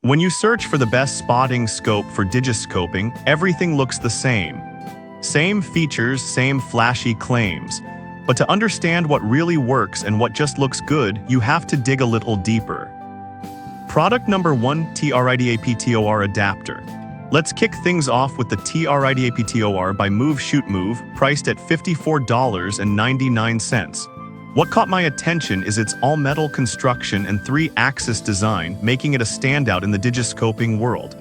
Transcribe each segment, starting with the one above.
When you search for the best spotting scope for Digiscoping, everything looks the same. Same features, same flashy claims. But to understand what really works and what just looks good, you have to dig a little deeper. Product number 1, TRIDAPTOR adapter. Let's kick things off with the TRIDAPTOR by Move Shoot Move, priced at $54.99. What caught my attention is its all-metal construction and 3-axis design, making it a standout in the Digiscoping world.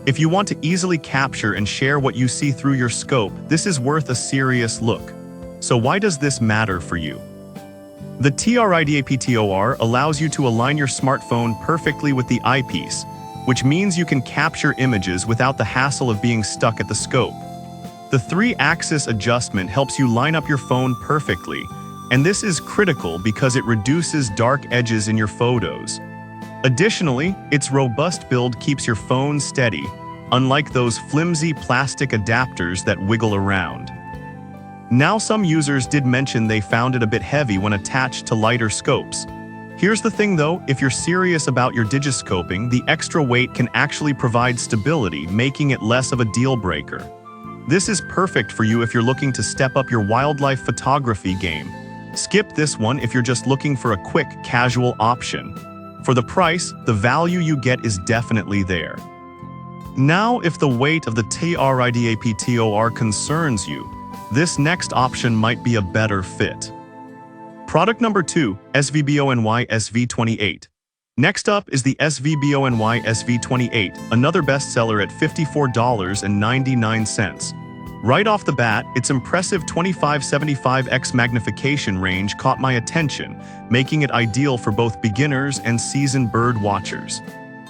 If you want to easily capture and share what you see through your scope, this is worth a serious look. So why does this matter for you? The TRIDAPTOR allows you to align your smartphone perfectly with the eyepiece, which means you can capture images without the hassle of being stuck at the scope. The 3-axis adjustment helps you line up your phone perfectly, and this is critical because it reduces dark edges in your photos. Additionally, its robust build keeps your phone steady, unlike those flimsy plastic adapters that wiggle around. Now, some users did mention they found it a bit heavy when attached to lighter scopes. Here's the thing though, if you're serious about your Digiscoping, the extra weight can actually provide stability, making it less of a deal breaker. This is perfect for you if you're looking to step up your wildlife photography game. Skip this one if you're just looking for a quick, casual option. For the price, the value you get is definitely there. Now, if the weight of the TRIDAPTOR concerns you, this next option might be a better fit. Product number 2, SVBONY SV28. Next up is the SVBONY SV28, another bestseller at $54.99. Right off the bat, its impressive 2575x magnification range caught my attention, making it ideal for both beginners and seasoned bird watchers.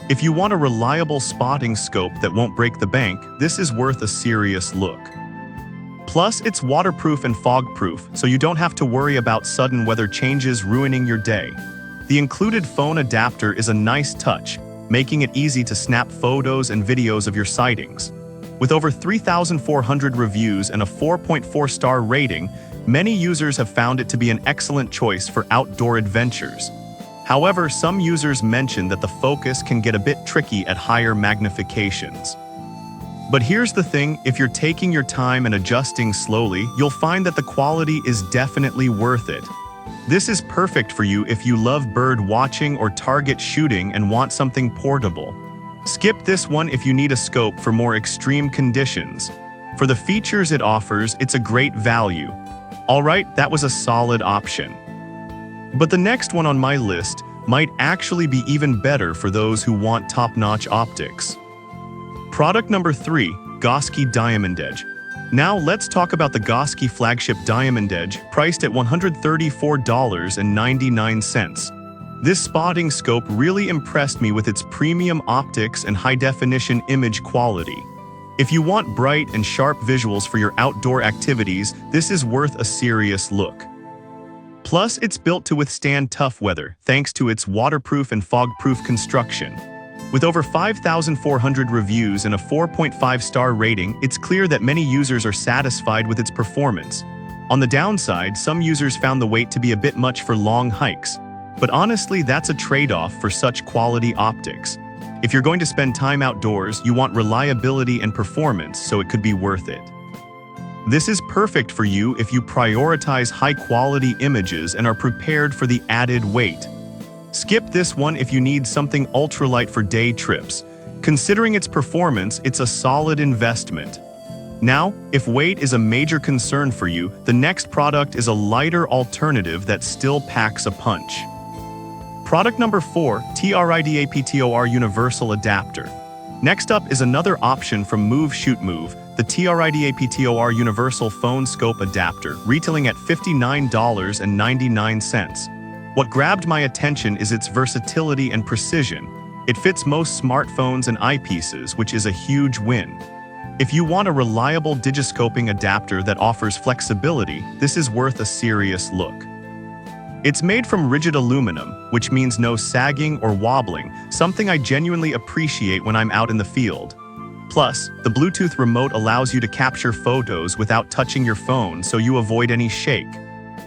If you want a reliable spotting scope that won't break the bank, this is worth a serious look. Plus, it's waterproof and fog-proof, so you don't have to worry about sudden weather changes ruining your day. The included phone adapter is a nice touch, making it easy to snap photos and videos of your sightings. With over 3,400 reviews and a 4.4-star rating, many users have found it to be an excellent choice for outdoor adventures. However, some users mention that the focus can get a bit tricky at higher magnifications. But here's the thing, if you're taking your time and adjusting slowly, you'll find that the quality is definitely worth it. This is perfect for you if you love bird watching or target shooting and want something portable. Skip this one if you need a scope for more extreme conditions. For the features it offers, it's a great value. Alright, that was a solid option. But the next one on my list might actually be even better for those who want top-notch optics. Product number 3, Digiscoping Diamond Edge. Now let's talk about the Digiscoping flagship Diamond Edge, priced at $134.99. This spotting scope really impressed me with its premium optics and high-definition image quality. If you want bright and sharp visuals for your outdoor activities, this is worth a serious look. Plus, it's built to withstand tough weather, thanks to its waterproof and fog-proof construction. With over 5,400 reviews and a 4.5-star rating, it's clear that many users are satisfied with its performance. On the downside, some users found the weight to be a bit much for long hikes. But honestly, that's a trade-off for such quality optics. If you're going to spend time outdoors, you want reliability and performance, so it could be worth it. This is perfect for you if you prioritize high-quality images and are prepared for the added weight. Skip this one if you need something ultralight for day trips. Considering its performance, it's a solid investment. Now, if weight is a major concern for you, the next product is a lighter alternative that still packs a punch. Product number 4, TRIDAPTOR Universal Adapter. Next up is another option from Move Shoot Move, the TRIDAPTOR Universal Phone Scope Adapter, retailing at $59.99. What grabbed my attention is its versatility and precision. It fits most smartphones and eyepieces, which is a huge win. If you want a reliable Digiscoping adapter that offers flexibility, this is worth a serious look. It's made from rigid aluminum, which means no sagging or wobbling, something I genuinely appreciate when I'm out in the field. Plus, the Bluetooth remote allows you to capture photos without touching your phone, so you avoid any shake.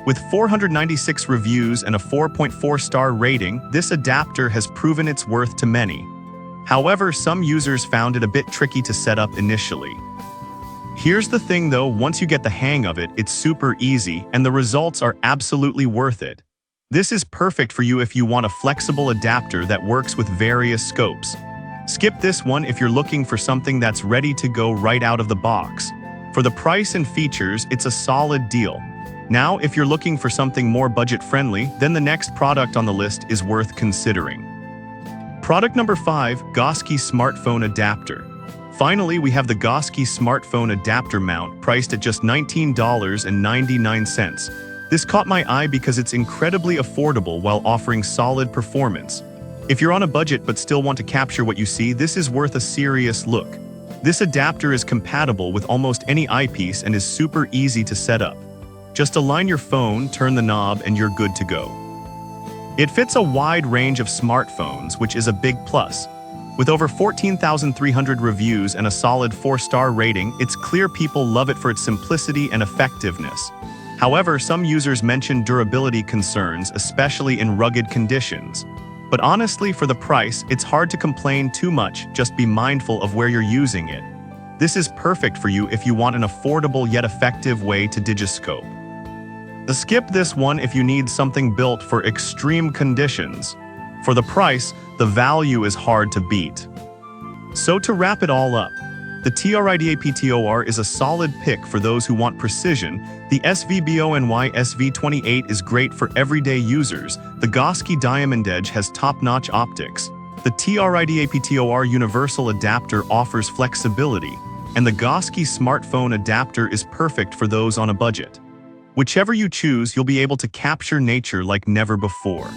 With 496 reviews and a 4.4-star rating, this adapter has proven its worth to many. However, some users found it a bit tricky to set up initially. Here's the thing though, once you get the hang of it, it's super easy and the results are absolutely worth it. This is perfect for you if you want a flexible adapter that works with various scopes. Skip this one if you're looking for something that's ready to go right out of the box. For the price and features, it's a solid deal. Now, if you're looking for something more budget-friendly, then the next product on the list is worth considering. Product number 5, Digiscoping Smartphone Adapter. Finally, we have the Digiscoping Smartphone Adapter mount, priced at just $19.99. This caught my eye because it's incredibly affordable while offering solid performance. If you're on a budget but still want to capture what you see, this is worth a serious look. This adapter is compatible with almost any eyepiece and is super easy to set up. Just align your phone, turn the knob, and you're good to go. It fits a wide range of smartphones, which is a big plus. With over 14,300 reviews and a solid 4-star rating, it's clear people love it for its simplicity and effectiveness. However, some users mention durability concerns, especially in rugged conditions. But honestly, for the price, it's hard to complain too much, just be mindful of where you're using it. This is perfect for you if you want an affordable yet effective way to digiscope. Skip this one if you need something built for extreme conditions. For the price, the value is hard to beat. So to wrap it all up, the TRIDAPTOR is a solid pick for those who want precision. The SVBONY SV28 is great for everyday users. The Digiscoping Diamond Edge has top-notch optics. The TRIDAPTOR Universal Adapter offers flexibility, and the Digiscoping Smartphone Adapter is perfect for those on a budget. Whichever you choose, you'll be able to capture nature like never before.